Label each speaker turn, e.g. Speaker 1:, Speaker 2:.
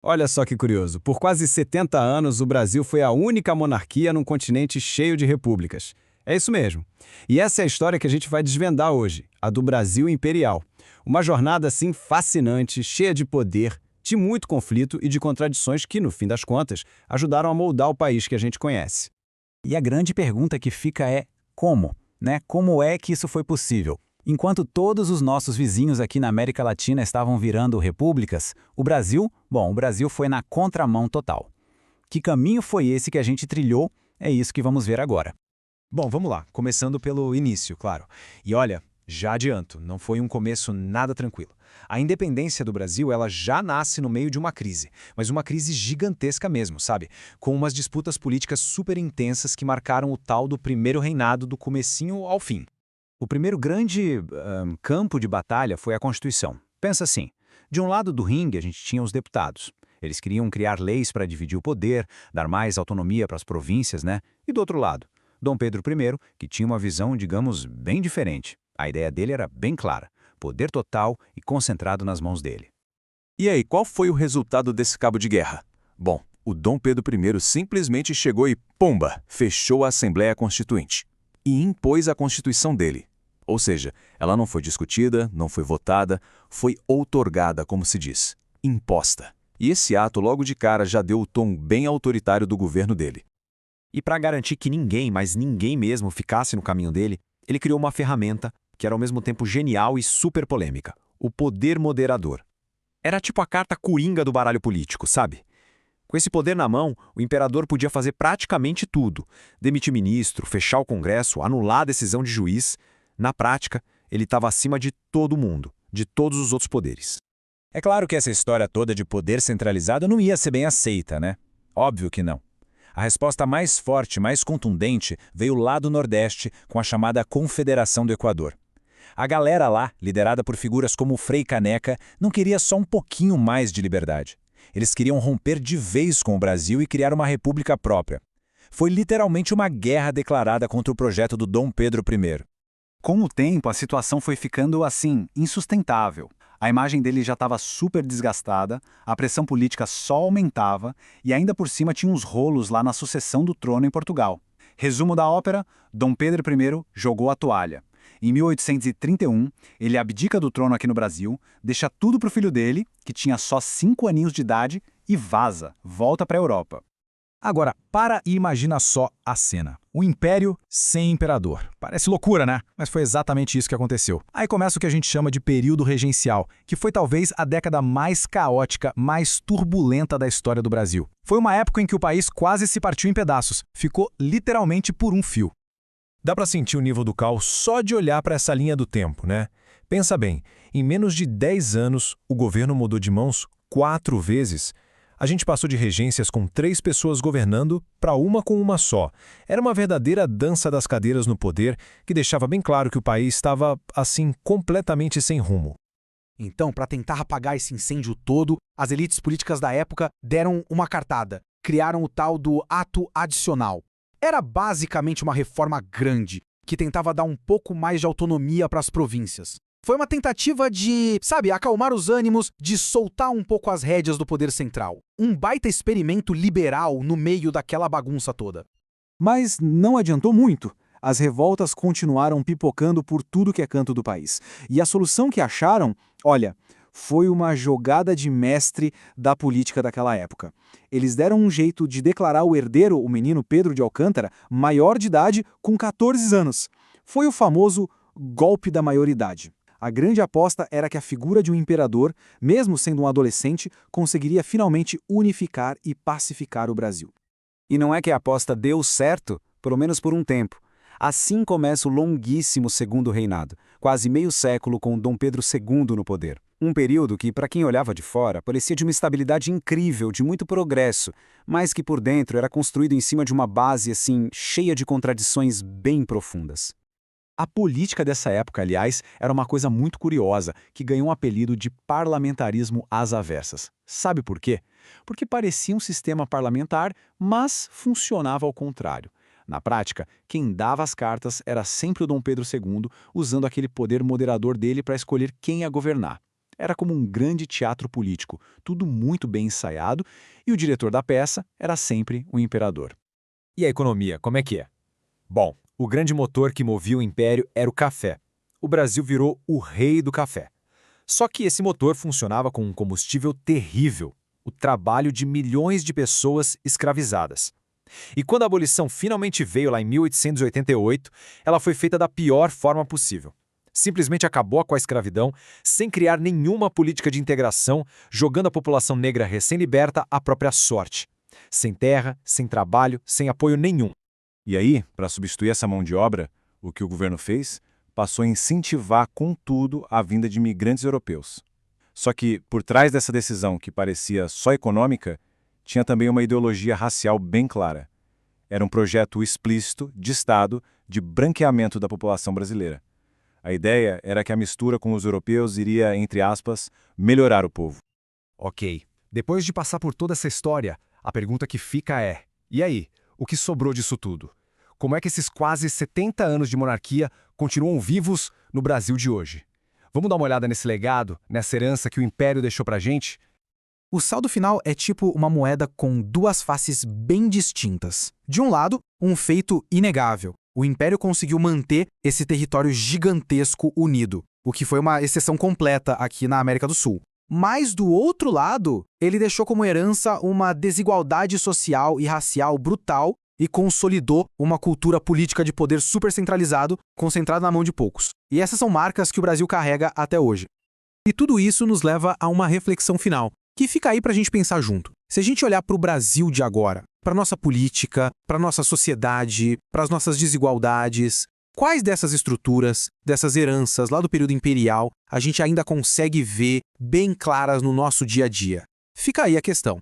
Speaker 1: Olha só que curioso, por quase 70 anos o Brasil foi a única monarquia num continente cheio de repúblicas. É isso mesmo. E essa é a história que a gente vai desvendar hoje, a do Brasil Imperial. Uma jornada assim fascinante, cheia de poder, de muito conflito e de contradições que, no fim das contas, ajudaram a moldar o país que a gente conhece.
Speaker 2: E a grande pergunta que fica é como, né? Como é que isso foi possível? Enquanto todos os nossos vizinhos aqui na América Latina estavam virando repúblicas, o Brasil foi na contramão total. Que caminho foi esse que a gente trilhou? É isso que vamos ver agora.
Speaker 3: Bom, vamos lá, começando pelo início, claro. E olha, já adianto, não foi um começo nada tranquilo. A independência do Brasil, ela já nasce no meio de uma crise, mas uma crise gigantesca mesmo, sabe? Com umas disputas políticas super intensas que marcaram o tal do primeiro reinado do comecinho ao fim.
Speaker 2: O primeiro grande campo de batalha foi a Constituição. Pensa assim, de um lado do ringue a gente tinha os deputados. Eles queriam criar leis para dividir o poder, dar mais autonomia para as províncias, né? E do outro lado, Dom Pedro I, que tinha uma visão, digamos, bem diferente. A ideia dele era bem clara, poder total e concentrado nas mãos dele.
Speaker 4: E aí, qual foi o resultado desse cabo de guerra? Bom, o Dom Pedro I simplesmente chegou e, pumba, fechou a Assembleia Constituinte e impôs a Constituição dele. Ou seja, ela não foi discutida, não foi votada, foi outorgada, como se diz, imposta. E esse ato logo de cara já deu o tom bem autoritário do governo dele.
Speaker 3: E para garantir que ninguém, mas ninguém mesmo, ficasse no caminho dele, ele criou uma ferramenta que era ao mesmo tempo genial e super polêmica: o poder moderador. Era tipo a carta coringa do baralho político, sabe? Com esse poder na mão, o imperador podia fazer praticamente tudo: demitir ministro, fechar o Congresso, anular a decisão de juiz. Na prática, ele estava acima de todo mundo, de todos os outros poderes.
Speaker 2: É claro que essa história toda de poder centralizado não ia ser bem aceita, né? Óbvio que não. A resposta mais forte, mais contundente, veio lá do Nordeste, com a chamada Confederação do Equador. A galera lá, liderada por figuras como o Frei Caneca, não queria só um pouquinho mais de liberdade. Eles queriam romper de vez com o Brasil e criar uma república própria. Foi literalmente uma guerra declarada contra o projeto do Dom Pedro I. Com o tempo, a situação foi ficando, assim, insustentável. A imagem dele já estava super desgastada, a pressão política só aumentava e ainda por cima tinha uns rolos lá na sucessão do trono em Portugal. Resumo da ópera: Dom Pedro I jogou a toalha. Em 1831, ele abdica do trono aqui no Brasil, deixa tudo para o filho dele, que tinha só 5 aninhos de idade, e vaza, volta para a Europa.
Speaker 5: Agora, para e imagina só a cena. O império sem imperador. Parece loucura, né? Mas foi exatamente isso que aconteceu. Aí começa o que a gente chama de período regencial, que foi talvez a década mais caótica, mais turbulenta da história do Brasil. Foi uma época em que o país quase se partiu em pedaços. Ficou literalmente por um fio.
Speaker 6: Dá para sentir o nível do caos só de olhar para essa linha do tempo, né? Pensa bem, em menos de 10 anos, o governo mudou de mãos 4 vezes. A gente passou de regências com 3 pessoas governando para uma com uma só. Era uma verdadeira dança das cadeiras no poder que deixava bem claro que o país estava, assim, completamente sem rumo.
Speaker 7: Então, para tentar apagar esse incêndio todo, as elites políticas da época deram uma cartada. Criaram o tal do Ato Adicional. Era basicamente uma reforma grande, que tentava dar um pouco mais de autonomia para as províncias. Foi uma tentativa de, acalmar os ânimos, de soltar um pouco as rédeas do poder central. Um baita experimento liberal no meio daquela bagunça toda.
Speaker 8: Mas não adiantou muito. As revoltas continuaram pipocando por tudo que é canto do país. E a solução que acharam, olha, foi uma jogada de mestre da política daquela época. Eles deram um jeito de declarar o herdeiro, o menino Pedro de Alcântara, maior de idade com 14 anos. Foi o famoso golpe da maioridade. A grande aposta era que a figura de um imperador, mesmo sendo um adolescente, conseguiria finalmente unificar e pacificar o Brasil.
Speaker 2: E não é que a aposta deu certo, pelo menos por um tempo. Assim começa o longuíssimo Segundo Reinado, quase meio século com Dom Pedro II no poder. Um período que, para quem olhava de fora, parecia de uma estabilidade incrível, de muito progresso, mas que por dentro era construído em cima de uma base, assim, cheia de contradições bem profundas.
Speaker 5: A política dessa época, aliás, era uma coisa muito curiosa, que ganhou um apelido de parlamentarismo às avessas. Sabe por quê? Porque parecia um sistema parlamentar, mas funcionava ao contrário. Na prática, quem dava as cartas era sempre o Dom Pedro II, usando aquele poder moderador dele para escolher quem ia governar.
Speaker 8: Era como um grande teatro político, tudo muito bem ensaiado, e o diretor da peça era sempre o imperador.
Speaker 3: E a economia, como é que é? Bom, o grande motor que movia o império era o café. O Brasil virou o rei do café. Só que esse motor funcionava com um combustível terrível, o trabalho de milhões de pessoas escravizadas. E quando a abolição finalmente veio lá em 1888, ela foi feita da pior forma possível. Simplesmente acabou com a escravidão, sem criar nenhuma política de integração, jogando a população negra recém-liberta à própria sorte. Sem terra, sem trabalho, sem apoio nenhum.
Speaker 4: E aí, para substituir essa mão de obra, o que o governo fez? Passou a incentivar com tudo a vinda de imigrantes europeus. Só que, por trás dessa decisão que parecia só econômica, tinha também uma ideologia racial bem clara. Era um projeto explícito de Estado de branqueamento da população brasileira. A ideia era que a mistura com os europeus iria, entre aspas, melhorar o povo.
Speaker 5: Ok, depois de passar por toda essa história, a pergunta que fica é: e aí, o que sobrou disso tudo? Como é que esses quase 70 anos de monarquia continuam vivos no Brasil de hoje? Vamos dar uma olhada nesse legado, nessa herança que o Império deixou pra gente?
Speaker 7: O saldo final é tipo uma moeda com duas faces bem distintas. De um lado, um feito inegável. O Império conseguiu manter esse território gigantesco unido, o que foi uma exceção completa aqui na América do Sul. Mas, do outro lado, ele deixou como herança uma desigualdade social e racial brutal e consolidou uma cultura política de poder super centralizado, concentrado na mão de poucos. E essas são marcas que o Brasil carrega até hoje. E tudo isso nos leva a uma reflexão final, que fica aí pra gente pensar junto. Se a gente olhar para o Brasil de agora, para nossa política, para nossa sociedade, para as nossas desigualdades, quais dessas estruturas, dessas heranças lá do período imperial, a gente ainda consegue ver bem claras no nosso dia a dia? Fica aí a questão.